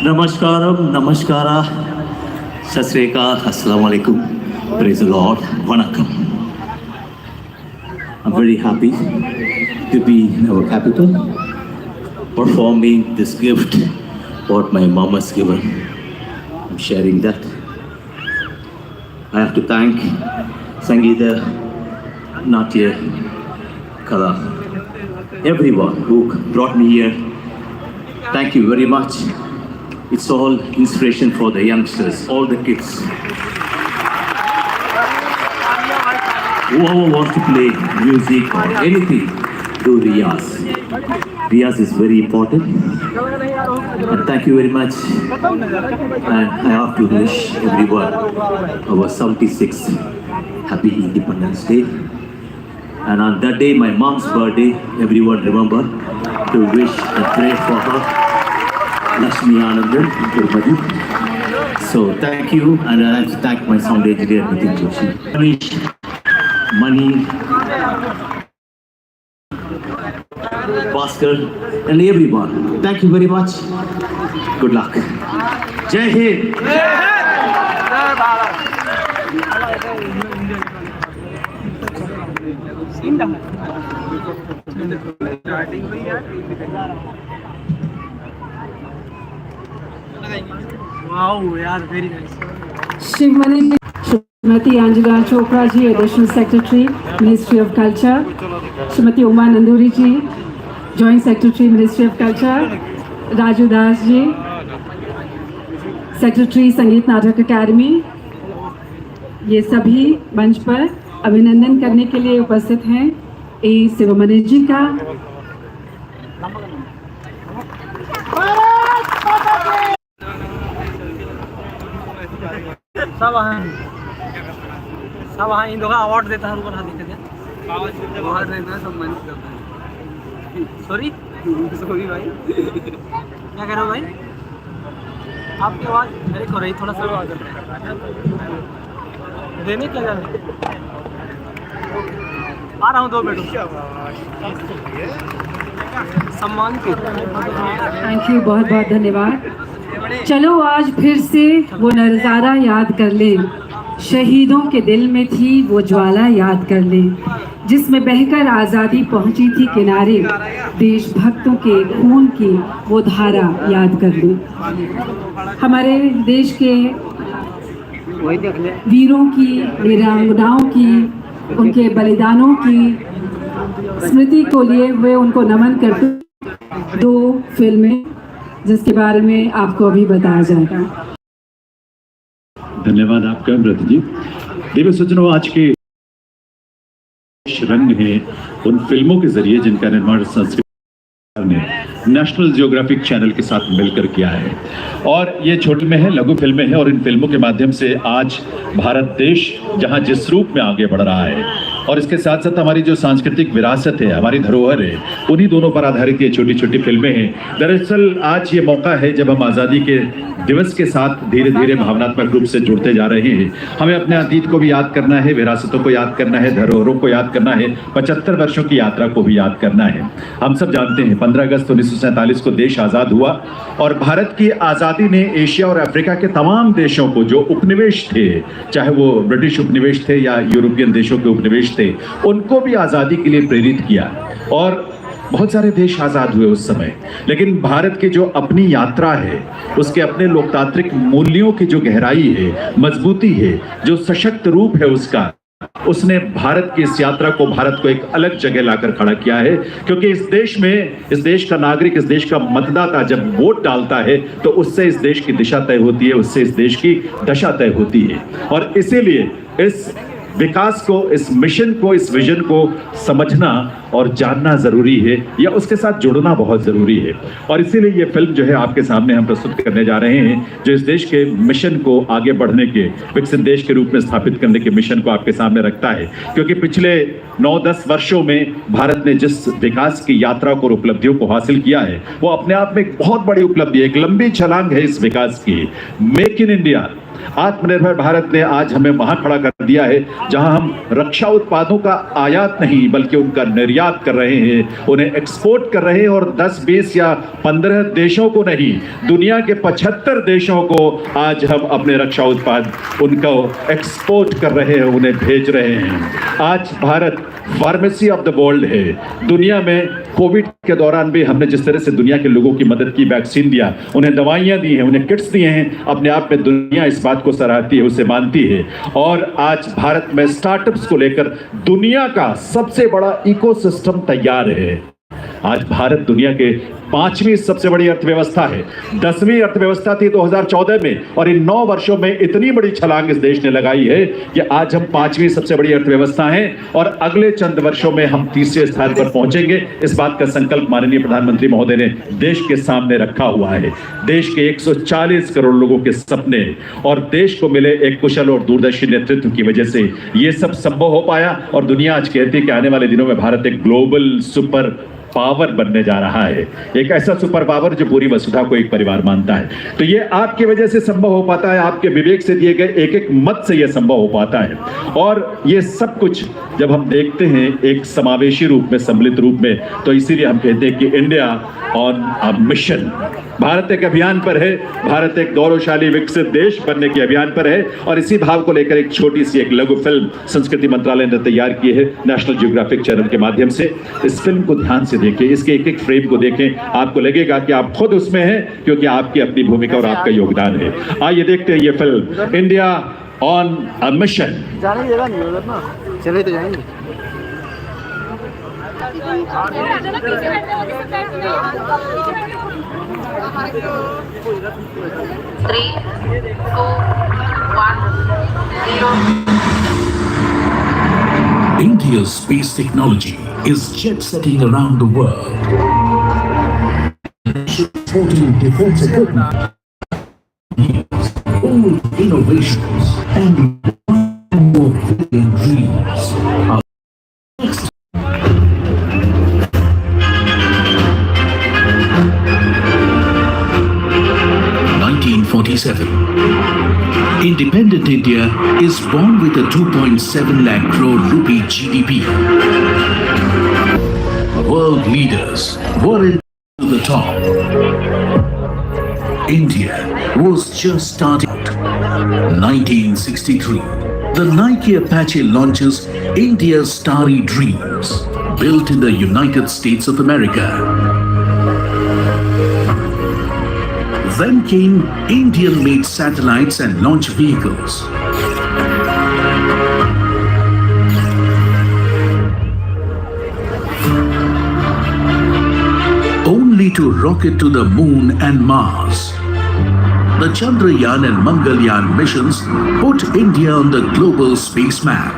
Namaskaram, Namaskara, Sat Sri Akal, Assalamu Alaikum, praise the Lord, Vanakkam. I'm very happy to be in our capital, performing this gift what my mom has given. I'm sharing that. I have to thank Sangeeta, Natya, Kala, everyone who brought me here. Thank you very much. It's all inspiration for the youngsters, all the kids. Whoever wants to play music or anything, do Riyaz. Riyaz is very important. And thank you very much. And I have to wish everyone our 76th Happy Independence Day. And on that day, my mom's birthday, everyone remember to wish and pray for her. Lakshmi Anandan, Tirupati. So thank you, and I like to thank my sound engineer, Nitin Joshi. Manish, Mani, Bhaskar, and everyone. Thank you very much. Good luck. Jai Hind. Jai Hind. Wow यार, very nice. Shivamani ji, Shrimati Anjana Chopra ji, additional secretary, ministry of culture, Shrimati Uma Nanduri ji, joint secretary, ministry of culture, Raju Das ji, secretary, Sangeet Natak अकादमी, ये सभी मंच पर अभिनंदन करने के लिए उपस्थित हैं ए शिवमणि जी का। सब हाँ इन लोगों अवार्ड देता है, अवार्ड देता है, सम्मानित करता है। सॉरी सॉरी भाई, क्या कह रहे हो भाई? आपकी आवाज़ ब्रेक हो रही, थोड़ा सा आवाज़ देने क्या जाने। आ रहा हूँ 2 मिनट। सम्मान के थैंक यू, बहुत बहुत धन्यवाद। चलो आज फिर से वो नज़ारा याद कर लें, शहीदों के दिल में थी वो ज्वाला याद कर लें, जिसमें बहकर आज़ादी पहुंची थी किनारे, देशभक्तों के खून की वो धारा याद कर लें। हमारे देश के वीरों की, वीरांगनाओं की, उनके बलिदानों की स्मृति को लिए हुए उनको नमन करते 2 फिल्में, जिसके बारे में आपको अभी बताया जाएगा। धन्यवाद आपका व्रत जी। दिव्य सज्जनों, आज के रंग है उन फिल्मों के जरिए जिनका निर्माण संस्कृति ने नेशनल जियोग्राफिक चैनल के साथ मिलकर किया है, और ये छोटी में है, लघु फिल्में हैं, और इन फिल्मों के माध्यम से आज भारत देश जहां जिस रूप में आगे बढ़ रहा है, और इसके साथ साथ हमारी जो सांस्कृतिक विरासत है, हमारी धरोहर है, उन्हीं दोनों पर आधारित ये छोटी छोटी फिल्में हैं। दरअसल आज ये मौका है जब हम आज़ादी के दिवस के साथ धीरे धीरे भावनात्मक रूप से जुड़ते जा रहे हैं। हमें अपने अतीत को भी याद करना है, विरासतों को याद करना है, धरोहरों को याद करना है, 75 वर्षों की यात्रा को भी याद करना है। हम सब जानते हैं 15 अगस्त 1947 को देश आज़ाद हुआ, और भारत की आज़ादी ने एशिया और अफ्रीका के तमाम देशों को, जो उपनिवेश थे, चाहे वो ब्रिटिश उपनिवेश थे या यूरोपियन देशों के उपनिवेश थे, उनको भी आज़ादी के लिए प्रेरित किया। और बहुत सारे देश आज़ाद हुए उस समय, लेकिन भारत की जो अपनी यात्रा है, उसके अपने लोकतांत्रिक मूल्यों की जो गहराई है, मजबूती है, जो सशक्त रूप है उसका, उसने भारत की इस यात्रा को, भारत को एक अलग जगह लाकर खड़ा किया है। क्योंकि इस देश में, इस देश का नागरिक, इस देश का मतदाता जब वोट डालता है तो उससे इस देश की दिशा तय होती है, उससे इस देश की दशा तय होती है। और इसीलिए इस विकास को, इस मिशन को, इस विजन को समझना और जानना जरूरी है, या उसके साथ जुड़ना बहुत जरूरी है। और इसीलिए ये फिल्म जो है आपके सामने हम प्रस्तुत करने जा रहे हैं, जो इस देश के मिशन को आगे बढ़ने के, विकसित देश के रूप में स्थापित करने के मिशन को आपके सामने रखता है। क्योंकि पिछले 9-10 वर्षों में भारत ने जिस विकास की यात्रा को और उपलब्धियों को हासिल किया है, वो अपने आप में एक बहुत बड़ी उपलब्धि है, एक लंबी छलांग है इस विकास की। मेक इन इंडिया, आत्मनिर्भर भारत ने आज हमें वहां खड़ा कर दिया है जहां हम रक्षा उत्पादों का आयात नहीं बल्कि उनका निर्यात कर रहे हैं, उन्हें एक्सपोर्ट कर रहे हैं, और 10, 20 या 15 देशों को नहीं, दुनिया के 75 देशों को आज हम अपने रक्षा उत्पाद उनको एक्सपोर्ट कर रहे हैं, उन्हें भेज रहे हैं। आज Bharat pharmacy of the world है। दुनिया में कोविड के दौरान भी हमने जिस तरह से दुनिया के लोगों की मदद की, वैक्सीन दिया, उन्हें दवाइयां दी हैं, उन्हें किट्स दिए हैं, अपने आप में दुनिया इस बात को सराहती है, उसे मानती है। और आज भारत में स्टार्टअप्स को लेकर दुनिया का सबसे बड़ा इकोसिस्टम तैयार है। आज भारत दुनिया के 5वीं सबसे बड़ी अर्थव्यवस्था है। 10वीं अर्थव्यवस्था थी 2014 में, और इन 9 वर्षों में इतनी बड़ी छलांग इस देश ने लगाई है कि आज हम 5वीं सबसे बड़ी अर्थव्यवस्था हैं, और अगले चंद वर्षों में हम 3रे स्थान पर पहुंचेंगे। इस बात का संकल्प माननीय प्रधानमंत्री महोदय ने देश के सामने रखा हुआ है। देश के 140 करोड़ लोगों के सपने और देश को मिले एक कुशल और दूरदर्शी नेतृत्व की वजह से ये सब संभव हो पाया। और दुनिया आज कहती है कि आने वाले दिनों में भारत एक ग्लोबल सुपर पावर बनने जा रहा है, एक ऐसा सुपर पावर जो पूरी वसुधा को एक परिवार मानता है। तो ये आपकी वजह से संभव हो पाता है, आपके विवेक से दिए गए एक एक मत से यह संभव हो पाता है। और ये सब कुछ जब हम देखते हैं एक समावेशी रूप में, सम्मिलित रूप में, तो इसीलिए हम कहते हैं कि India on a mission. Bharat एक अभियान पर है, भारत एक गौरवशाली विकसित देश बनने के अभियान पर है, और इसी भाव को लेकर एक छोटी सी एक लघु फिल्म संस्कृति मंत्रालय ने तैयार की है नेशनल जियोग्राफिक चैनल के माध्यम से। इस फिल्म को ध्यान से देखें, इसके एक एक फ्रेम को देखें, आपको लगेगा कि आप खुद उसमें हैं, क्योंकि आपकी अपनी भूमिका और आपका योगदान है। आइए देखते हैं ये film India on a mission. जाने की जगह नहीं है उधर ना, चले तो जाएंगे। 3, 2, 1, 0. India's space technology is jet-setting around the world. Exporting defense equipment, old innovations, and more brilliant dreams. Independent India is born with a 2.7 lakh crore rupee GDP. World leaders were to the top. India was just starting. 1963, the Nike Apache launches India's Starry Dreams, built in the United States of America. Then came Indian-made satellites and launch vehicles. Only to rocket to the moon and Mars. The Chandrayaan and Mangalyaan missions put India on the global space map.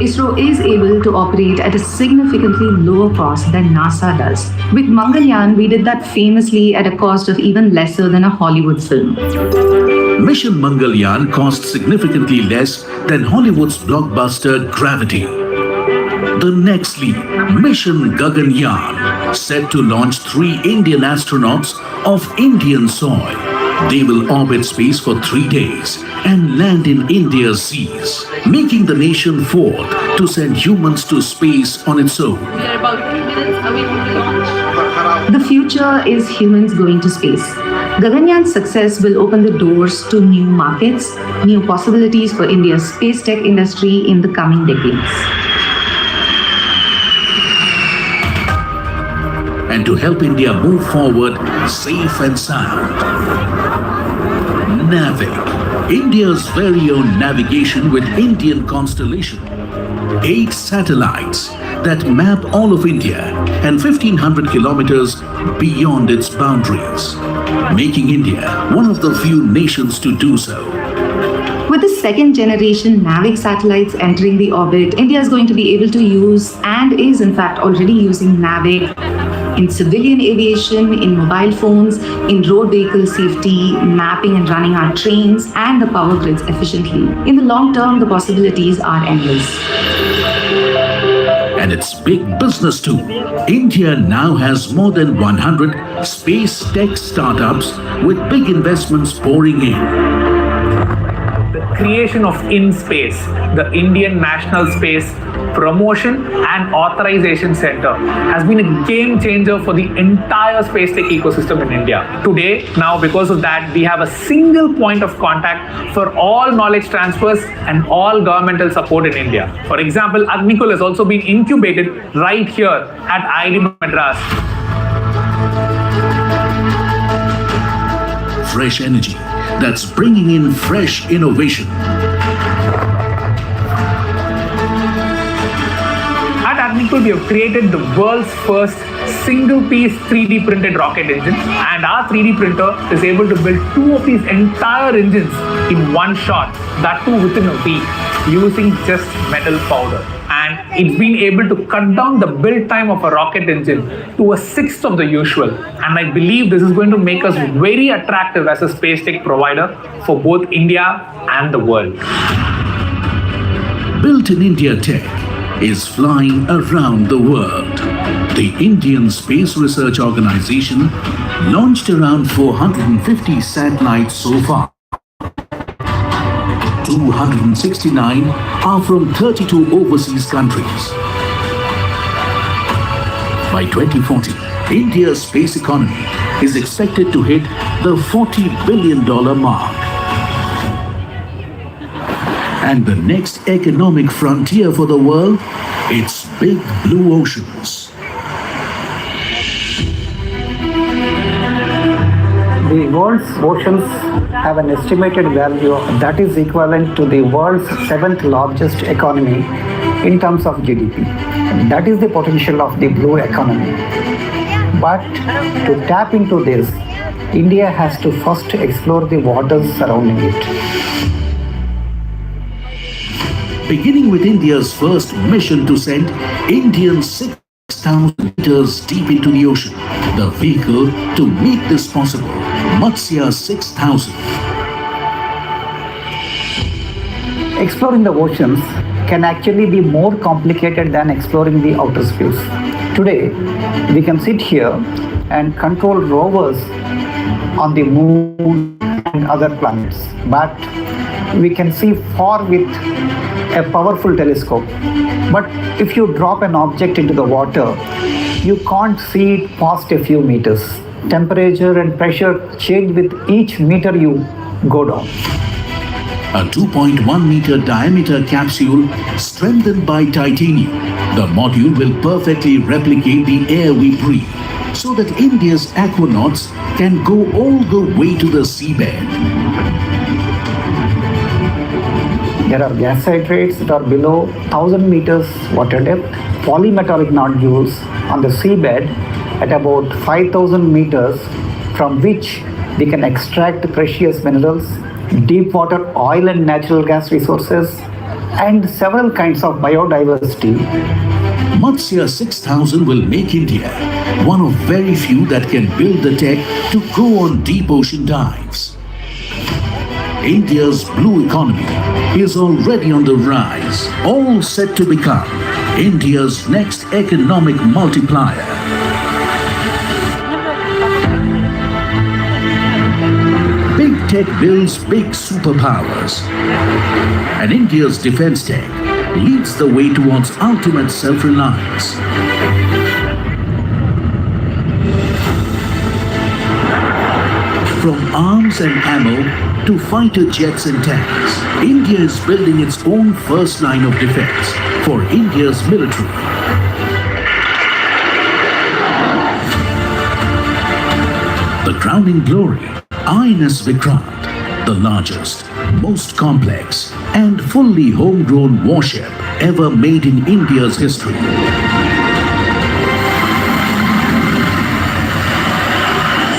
ISRO is able to operate at a significantly lower cost than NASA does. With Mangalyaan, we did that famously at a cost of even lesser than a Hollywood film. Mission Mangalyaan cost significantly less than Hollywood's blockbuster Gravity. The next leap, Mission Gaganyaan, set to launch 3 Indian astronauts of Indian soil. They will orbit space for 3 days and land in India's seas, making the nation fourth to send humans to space on its own. We are about 3 minutes away from the launch. The future is humans going to space. Gaganyaan success will open the doors to new markets, new possibilities for India's space tech industry in the coming decades. And to help India move forward safe and sound, NAVIC, India's very own navigation with Indian constellation. 8 satellites that map all of India and 1500 kilometers beyond its boundaries, making India one of the few nations to do so. With the second generation NAVIC satellites entering the orbit, India is going to be able to use and is in fact already using NAVIC in civilian aviation, in mobile phones, in road vehicle safety, mapping and running our trains and the power grids efficiently. In the long term, the possibilities are endless. And it's big business too. India now has more than 100 space tech startups with big investments pouring in. The creation of InSpace, the Indian National Space Promotion and Authorization Center, has been a game changer for the entire space tech ecosystem in India. Today, now because of that, we have a single point of contact for all knowledge transfers and all governmental support in India. For example, Agnikul has also been incubated right here at IIT Madras. Fresh energy that's bringing in fresh innovation. At Agnikul, we have created the world's first single-piece 3D printed rocket engine, and our 3D printer is able to build 2 of these entire engines in one shot, that too within a week, using just metal powder. And it's been able to cut down the build time of a rocket engine to a 1/6 of the usual. And I believe this is going to make us very attractive as a space tech provider for both India and the world. Built in India Tech is flying around the world. The Indian Space Research Organization launched around 450 satellites so far. 269 are from 32 overseas countries. By 2040, India's space economy is expected to hit the $40 billion mark. And the next economic frontier for the world, it's big blue oceans. The world's oceans have an estimated value that is equivalent to the world's 7th largest economy in terms of GDP. That is the potential of the blue economy. But to tap into this, India has to first explore the waters surrounding it. Beginning with India's first mission to send Indian 6,000 meters deep into the ocean, the vehicle to make this possible, Matsya 6000. Exploring the oceans can actually be more complicated than exploring the outer space. Today, we can sit here and control rovers on the moon and other planets, but we can see far with a powerful telescope. But if you drop an object into the water, you can't see it past a few meters. Temperature and pressure change with each meter you go down. A 2.1 meter diameter capsule strengthened by titanium, the module will perfectly replicate the air we breathe, so that India's aquanauts can go all the way to the seabed. There are gas hydrates that are below 1000 meters water depth, polymetallic nodules on the seabed at about 5000 meters, from which we can extract precious minerals, deep water oil and natural gas resources, and several kinds of biodiversity. Matsya 6000 will make India one of very few that can build the tech to go on deep ocean dives. India's blue economy is already on the rise, all set to become India's next economic multiplier. Big tech builds big superpowers, and India's defense tech leads the way towards ultimate self-reliance. From arms and ammo to fighter jets and tanks, India is building its own first line of defense for India's military. The crowning glory, INS Vikrant, the largest, most complex and fully homegrown warship ever made in India's history.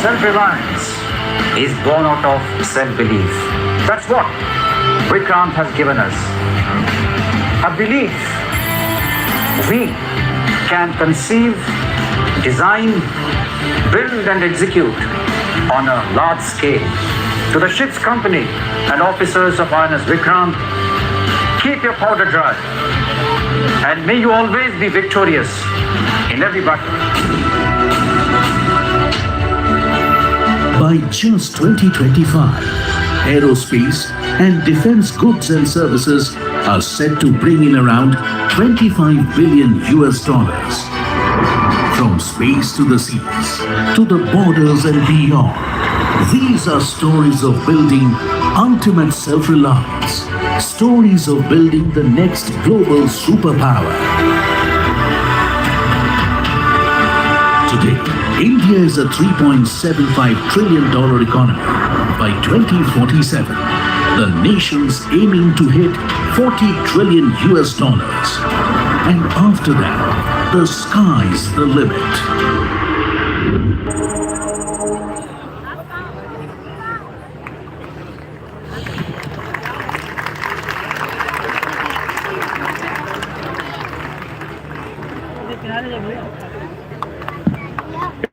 Self-reliance is born out of self-belief. That's what Vikrant has given us. A belief we can conceive, design, build and execute on a large scale. To the ship's company and officers of INS Vikrant, keep your powder dry and may you always be victorious in every battle. By just 2025, aerospace and defense goods and services are set to bring in around $25 billion. From space to the seas, to the borders and beyond, these are stories of building ultimate self-reliance, stories of building the next global superpower. Today, India is a $3.75 trillion economy. By 2047, the nation's aiming to hit $40 trillion. And after that, the sky's the limit.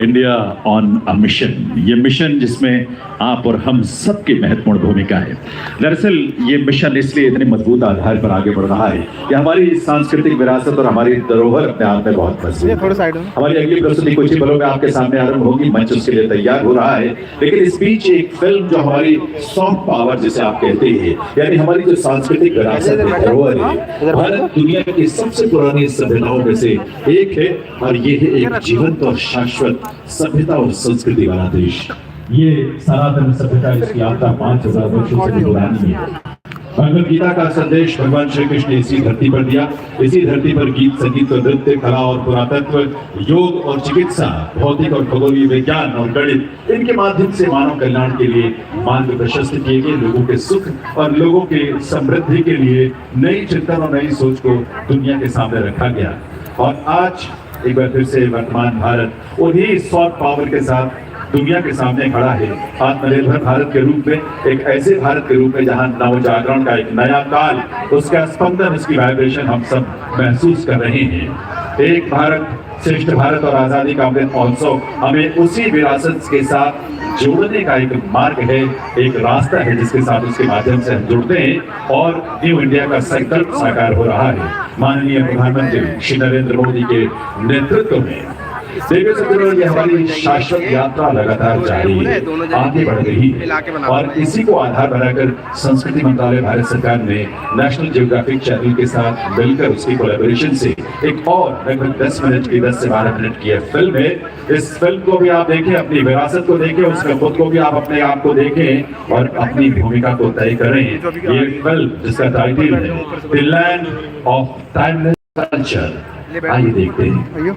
India on a mission, ये mission जिसमें आप और हम सबकी महत्वपूर्ण भूमिका है। दरअसल ये मिशन इसलिए इतने मजबूत आधार पर आगे बढ़ रहा है कि हमारी सांस्कृतिक विरासत और हमारी धरोहर अपने आप में बहुत मजबूत है। हमारी अगली प्रस्तुति कुछ ही पलों में आपके सामने आरंभ होगी, मंच उसके लिए तैयार हो रहा है। लेकिन इस बीच एक फिल्म जो हमारी सॉफ्ट पावर जिसे आप कहते हैं, यानी हमारी जो सांस्कृतिक विरासत धरोहर है, भारत दुनिया की सबसे पुरानी सभ्यताओं में से एक है और ये है एक जीवंत और शाश्वत सभ्यता और संस्कृति वाला देश। ये सनातन सभ्यता, इसकी यात्रा 5000 वर्षों से पुरानी है। भगवद गीता का संदेश भगवान श्री कृष्ण ने इसी धरती पर दिया। इसी धरती पर गीत, संगीत, नृत्य, कला और पुरातत्व, योग और चिकित्सा, भौतिक और खगोलीय विज्ञान और गणित, इनके माध्यम से मानव कल्याण के लिए मार्ग प्रशस्त किए गए। लोगों के सुख और लोगों के समृद्धि के लिए नई चिंतन और नई सोच को दुनिया के सामने रखा गया। और आज एक बार फिर से वर्तमान भारत उन्हीं सॉफ्ट पावर के साथ दुनिया के सामने खड़ा है, आत्मनिर्भर भारत के रूप में, एक ऐसे भारत के रूप में जहां नव जागरण का एक नया काल, उसका स्पंदन, उसकी वाइब्रेशन हम सब महसूस कर रहे हैं। एक भारत श्रेष्ठ भारत और आजादी का अमृत महोत्सव हमें उसी विरासत के साथ जोड़ने का एक मार्ग है, एक रास्ता है जिसके साथ, उसके माध्यम से हम जुड़ते हैं और न्यू इंडिया का संकल्प साकार हो रहा है। माननीय प्रधानमंत्री श्री नरेंद्र मोदी के नेतृत्व में देखिए सत्तर, ये हमारी शाश्वत यात्रा लगातार जारी है, आगे बढ़ रही है। और इसी को आधार बनाकर संस्कृति मंत्रालय भारत सरकार ने नेशनल जियोग्राफिक चैनल के साथ मिलकर उसकी कोलैबोरेशन से एक और लगभग 10 मिनट की, 10 से 12 मिनट की फिल्म है। इस फिल्म को भी आप देखें, अपनी विरासत को देखें, उसके खुद को भी आप अपने आप को देखें और अपनी भूमिका को तय करें। ये फिल्म जिसका टाइटल है the land of timeless culture, आइए देखते हैं।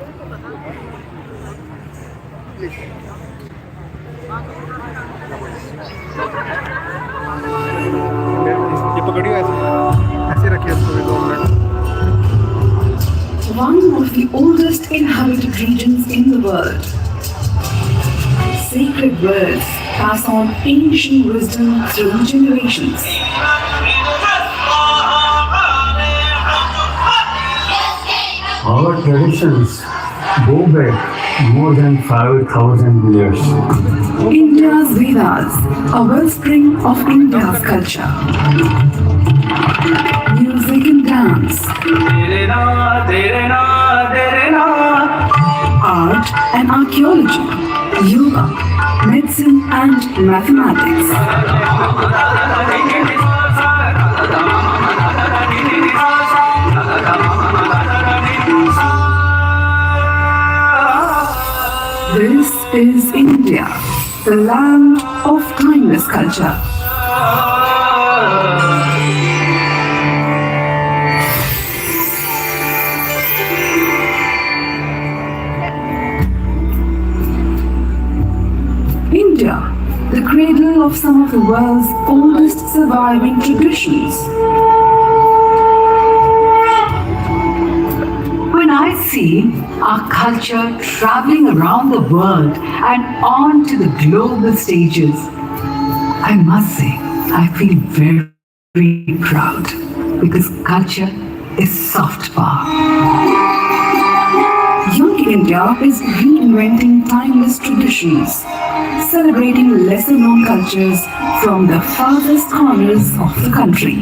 One of the oldest inhabited regions in the world. Sacred words pass on ancient wisdom through generations. Our traditions go back more than 5,000 years. India's Vedas, a wellspring of India's culture. Music and dance, art and archaeology, yoga, medicine and mathematics. This is India, the land of timeless culture. India, the cradle of some of the world's oldest surviving traditions. When I see our culture traveling around the world and on to the global stages, I must say, I feel very, very proud because culture is soft power. Young India is reinventing timeless traditions, celebrating lesser known cultures from the farthest corners of the country.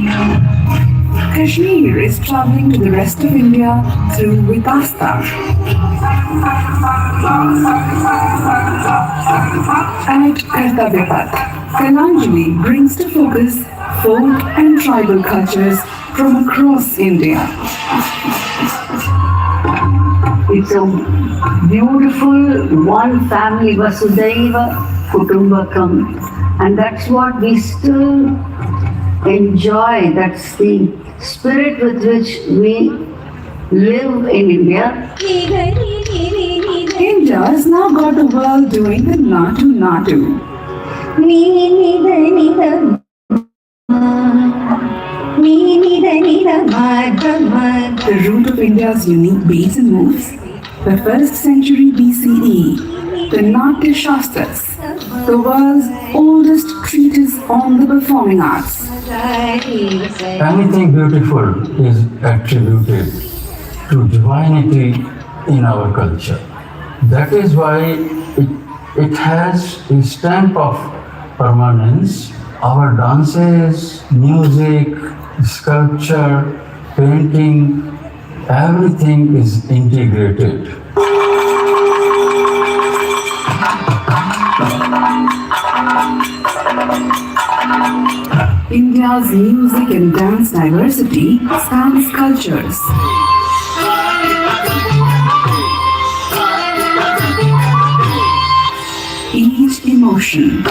Kashmir is traveling to the rest of India through Vikasta. At Kartavya Path, Kalanjali brings to focus folk and tribal cultures from across India. It's a beautiful one family, Vasudhaiva Kutumbakam, and that's what we still enjoy. That's the spirit with which we live in India. India has now got the world doing the Natu Natu. The root of India's unique beats and moves, the 1st century BCE, the Natya Shastras, the world's oldest treatise on the performing arts. Anything beautiful is attributed to divinity in our culture. That is why it has a stamp of permanence. Our dances, music, sculpture, painting, everything is integrated. India's music and dance diversity spans cultures. Each emotion,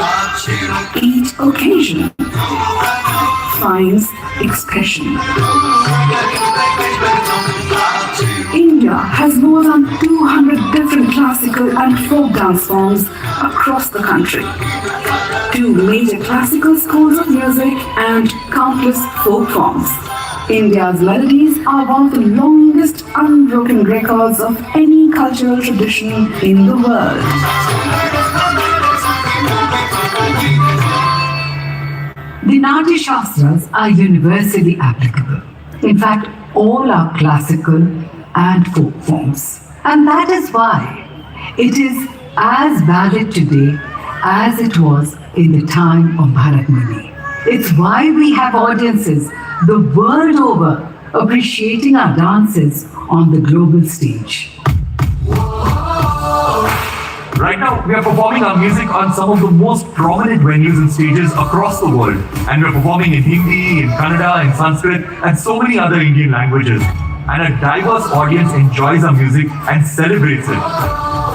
each occasion finds expression. India has more than 200 different classical and folk dance forms across the country. 2 major classical schools of music and countless folk forms. India's melodies are one of the longest unbroken records of any cultural tradition in the world. The Natya Shastras are universally applicable. In fact, all are classical and folk forms. And that is why it is as valid today as it was in the time of Bharat Muni. It's why we have audiences the world over appreciating our dances on the global stage. Right now, we are performing our music on some of the most prominent venues and stages across the world. And we're performing in Hindi, in Kannada, in Sanskrit, and so many other Indian languages. And a diverse audience enjoys our music and celebrates it.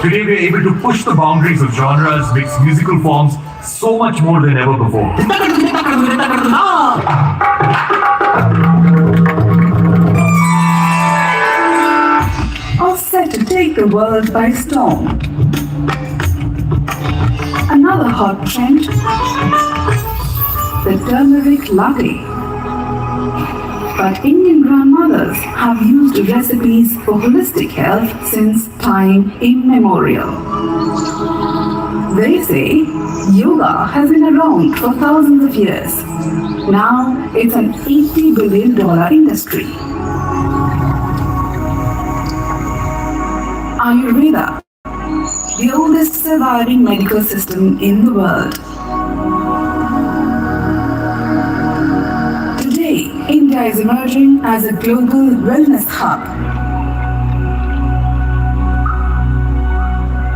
Today, we're able to push the boundaries of genres, mix musical forms so much more than ever before. All set to take the world by storm. Another hot trend, the turmeric latte. But Indian grandmothers have used recipes for holistic health since time immemorial. They say yoga has been around for thousands of years. Now it's an $80 billion industry. Ayurveda, the oldest surviving medical system in the world. Today, India is emerging as a global wellness hub.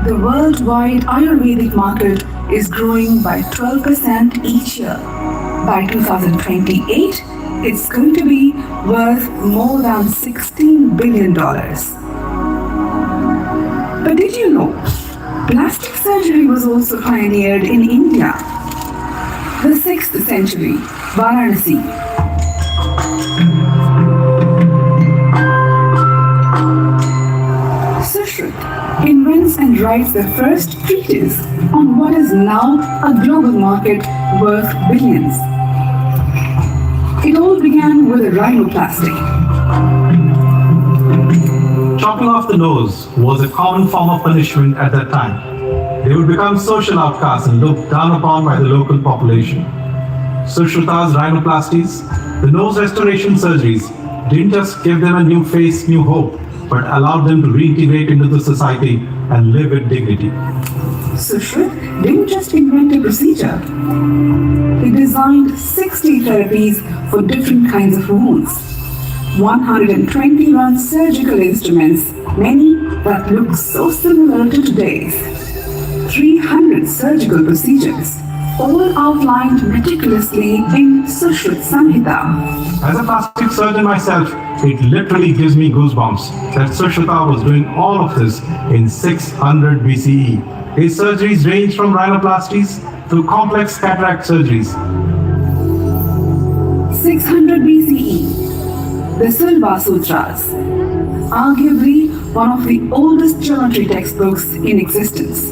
The worldwide Ayurvedic market is growing by 12% each year. By 2028, it's going to be worth more than $16 billion. But did you know, plastic surgery was also pioneered in India. The 6th century, Varanasi. Sushruta invents and writes the first treatise on what is now a global market worth billions. It all began with a rhinoplasty. Chopping off the nose was a common form of punishment at that time. They would become social outcasts and looked down upon by the local population. Sushruta's rhinoplasties, the nose restoration surgeries, didn't just give them a new face, new hope, but allowed them to reintegrate into the society and live with dignity. Sushruta didn't just invent a procedure. He designed 60 therapies for different kinds of wounds. 121 surgical instruments, many that look so similar to today's. 300 surgical procedures, all outlined meticulously in Sushruta Samhita. As a plastic surgeon myself, it literally gives me goosebumps that Sushruta was doing all of this in 600 BCE. His surgeries range from rhinoplasties to complex cataract surgeries. 600 BCE. The Silva Sutras, arguably one of the oldest geometry textbooks in existence.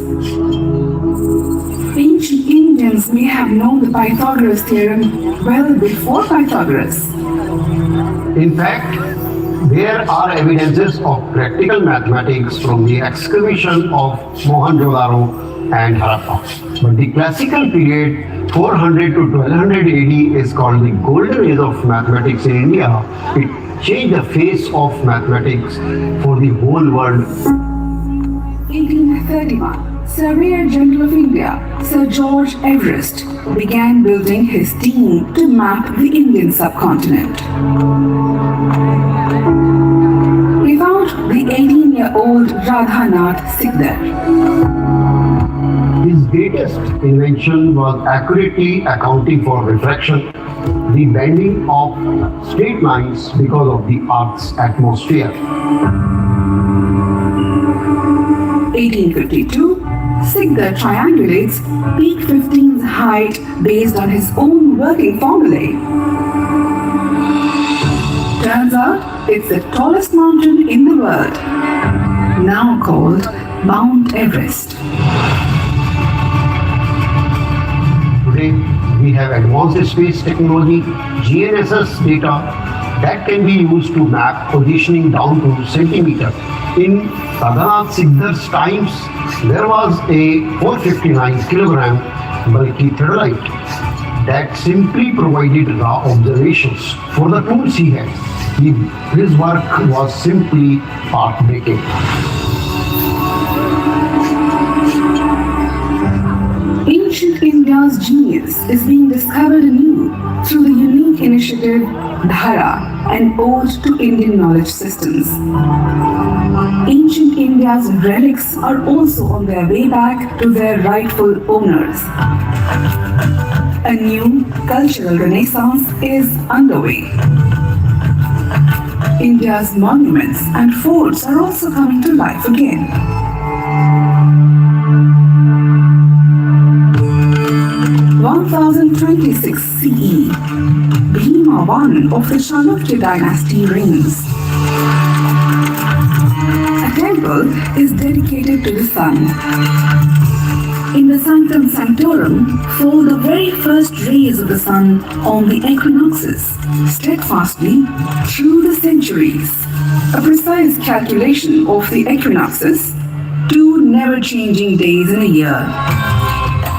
Ancient Indians may have known the Pythagoras theorem well before Pythagoras. In fact, there are evidences of practical mathematics from the excavation of Mohenjo-daro and Harappa. But the classical period 400 to 1200 AD is called the golden age of mathematics in India. It changed the face of mathematics for the whole world. 1831, Surveyor General of India, Sir George Everest, began building his team to map the Indian subcontinent. He found the 18-year-old Radhanath Sikdar. His greatest invention was accurately accounting for refraction, the bending of straight lines because of the Earth's atmosphere. 1852, Sikdar triangulates peak 15's height based on his own working formulae. Turns out it's the tallest mountain in the world, now called Mount Everest. Today, we have advanced space technology, GNSS data that can be used to map positioning down to centimeter. In Radhanath Sikdar's times, there was a 459 kilogram bulky theodolite that simply provided raw observations for the tools he had. His work was simply path-breaking. Ancient India's genius is being discovered anew through the unique initiative Dhara, an ode to Indian knowledge systems. Ancient India's relics are also on their way back to their rightful owners. A new cultural renaissance is underway. India's monuments and forts are also coming to life again. 1026 CE, Bhima I of the Chanukya dynasty reigns. A temple is dedicated to the sun. In the Sanctum Sanctorum fall the very first rays of the sun on the equinoxes, steadfastly through the centuries. A precise calculation of the equinoxes, 2 never-changing days in a year,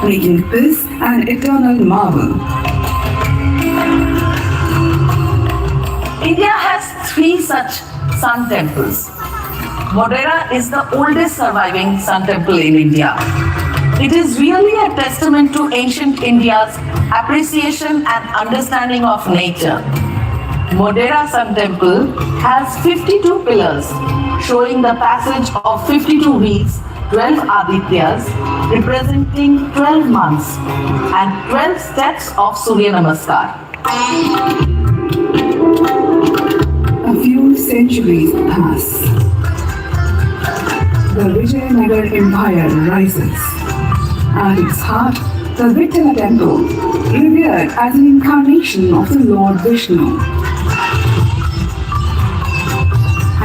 making this an eternal marvel. India has 3 such sun temples. Modhera is the oldest surviving sun temple in India. It is really a testament to ancient India's appreciation and understanding of nature. Modhera Sun Temple has 52 pillars, showing the passage of 52 weeks, 12 Adityas, representing 12 months, and 12 steps of Surya Namaskar. A few centuries pass. The Vijayanagar Empire rises. At its heart, the Vitthala temple, revered as an incarnation of the Lord Vishnu.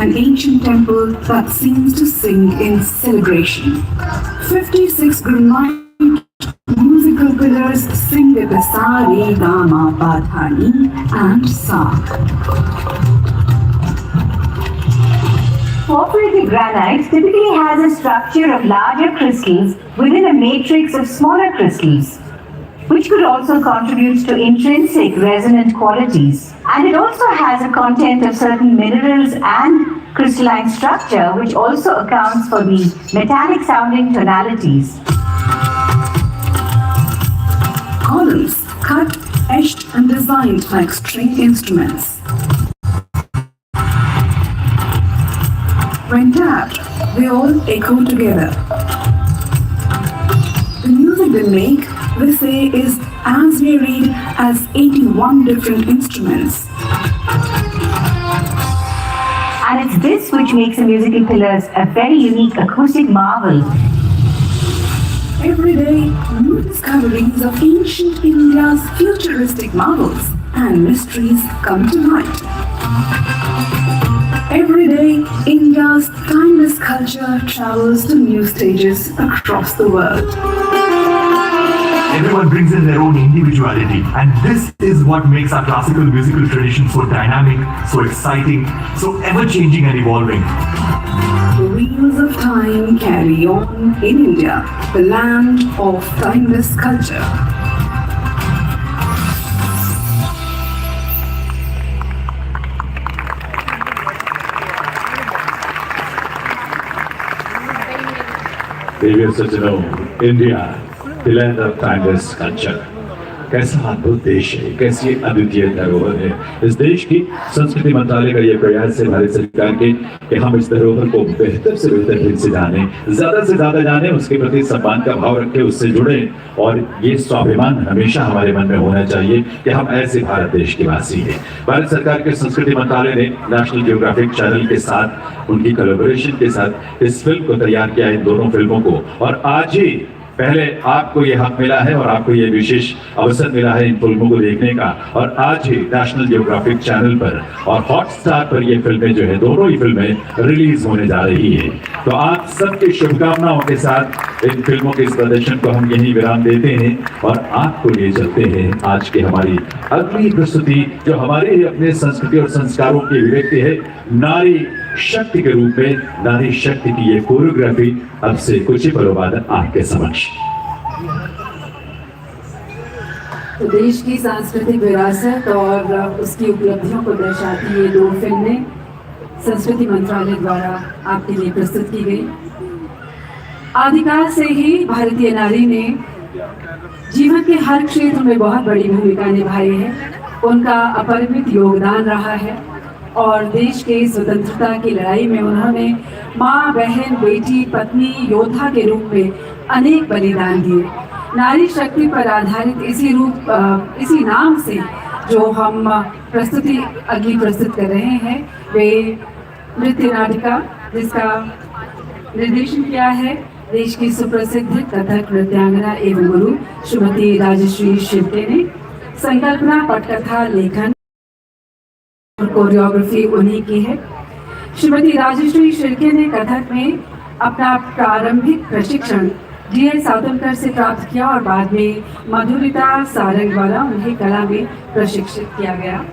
An ancient temple that seems to sing in celebration. 56 granite musical pillars sing with the Sa, Re, Ga, Ma, Pa, Tha, Ni and Sa. Porphyritic granite typically has a structure of larger crystals within a matrix of smaller crystals, which could also contribute to intrinsic resonant qualities. And it also has a content of certain minerals and crystalline structure, which also accounts for the metallic sounding tonalities. Columns cut, etched and designed like string instruments. When tapped, they all echo together. The music they make, they say, is as varied as 81 different instruments. And it's this which makes the musical pillars a very unique acoustic marvel. Every day, new discoveries of ancient India's futuristic marvels and mysteries come to light. Every day, India's timeless culture travels to new stages across the world. Everyone brings in their own individuality, and this is what makes our classical musical tradition so dynamic, so exciting, so ever-changing and evolving. The wheels of time carry on in India, the land of timeless culture. Dear Sachino, India, the land of timeless culture. कैसा अद्भुत देश है, कैसी अद्वितीय धरोहर है। इस देश की संस्कृति मंत्रालय का ये प्रयास है भारत सरकार के कि हम इस धरोहर को बेहतर से बेहतर ढंग से जाने, ज्यादा से ज्यादा जाने, उसके प्रति सम्मान का भाव रखें, उससे जुड़े, और ये स्वाभिमान हमेशा हमारे मन में होना चाहिए कि हम ऐसे भारत देश के वासी हैं। भारत सरकार के संस्कृति मंत्रालय ने नेशनल जियोग्राफिक चैनल के साथ, उनकी कोलैबोरेशन के साथ इस फिल्म को तैयार किया, इन दोनों फिल्मों को, और आज ही पहले आपको ये हक मिला है और आपको ये विशेष अवसर मिला है इन फिल्मों को देखने का, और आज ही नेशनल जियोग्राफिक चैनल पर और हॉटस्टार पर ये फिल्में जो है, दोनों ही फिल्में रिलीज होने जा रही है। तो आप सबकी शुभकामनाओं के साथ इन फिल्मों के इस प्रदर्शन को हम यहीं विराम देते हैं और आपको ले चलते हैं आज की हमारी अगली प्रस्तुति, जो हमारे ही अपने संस्कृति और संस्कारों की अभिव्यक्ति है, नारी शक्ति के रूप में। नारी शक्ति की ये कोरियोग्राफी अब से कुछ ही पलों बाद आपके समक्ष। तो देश की सांस्कृतिक विरासत और उसकी उपलब्धियों को दर्शाती ये दो फिल्में संस्कृति मंत्रालय द्वारा आपके लिए प्रस्तुत की गई। आदिकाल से ही भारतीय नारी ने जीवन के हर क्षेत्र में बहुत बड़ी भूमिका निभाई है। उनका अपरिमित योगदान रहा है और देश के स्वतंत्रता की लड़ाई में उन्होंने माँ, बहन, बेटी, पत्नी, योद्धा के रूप में अनेक बलिदान दिए। नारी शक्ति पर आधारित इसी नाम से जो हम प्रस्तुति अगली प्रस्तुत कर रहे हैं, वे नृत्य नाटिका, जिसका निर्देशन किया है देश की सुप्रसिद्ध कथक नृत्यांगना एवं गुरु श्रीमती राजश्री शिर्के ने। संकल्पना, पटकथा, लेखन और कोरियोग्राफी उन्हीं की है। श्रीमती राजश्री शिर्के ने कथक में अपना प्रारंभिक प्रशिक्षण D.I. सावतमकर से प्राप्त किया और बाद में मधुरिता सारंग द्वारा उन्हें कला में प्रशिक्षित किया गया।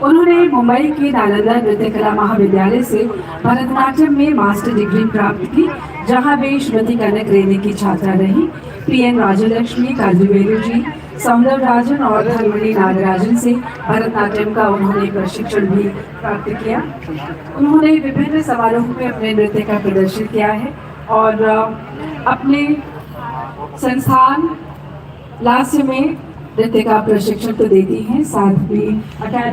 उन्होंने मुंबई के नालंदा नृत्य कला महाविद्यालय से भरतनाट्यम में मास्टर डिग्री प्राप्त की, जहां वे श्रीमती कनक रेड्डी की छात्रा रही। P.N. राजलक्ष्मी, काजूवेलू जी, सौंदरराजन और धर्मणी नागराजन से भरतनाट्यम का उन्होंने प्रशिक्षण भी प्राप्त किया। उन्होंने विभिन्न समारोहों में अपने नृत्य का प्रदर्शन किया है और अपने संस्थान लास्य में नृत्य का प्रशिक्षण तो देती हैं, साथ में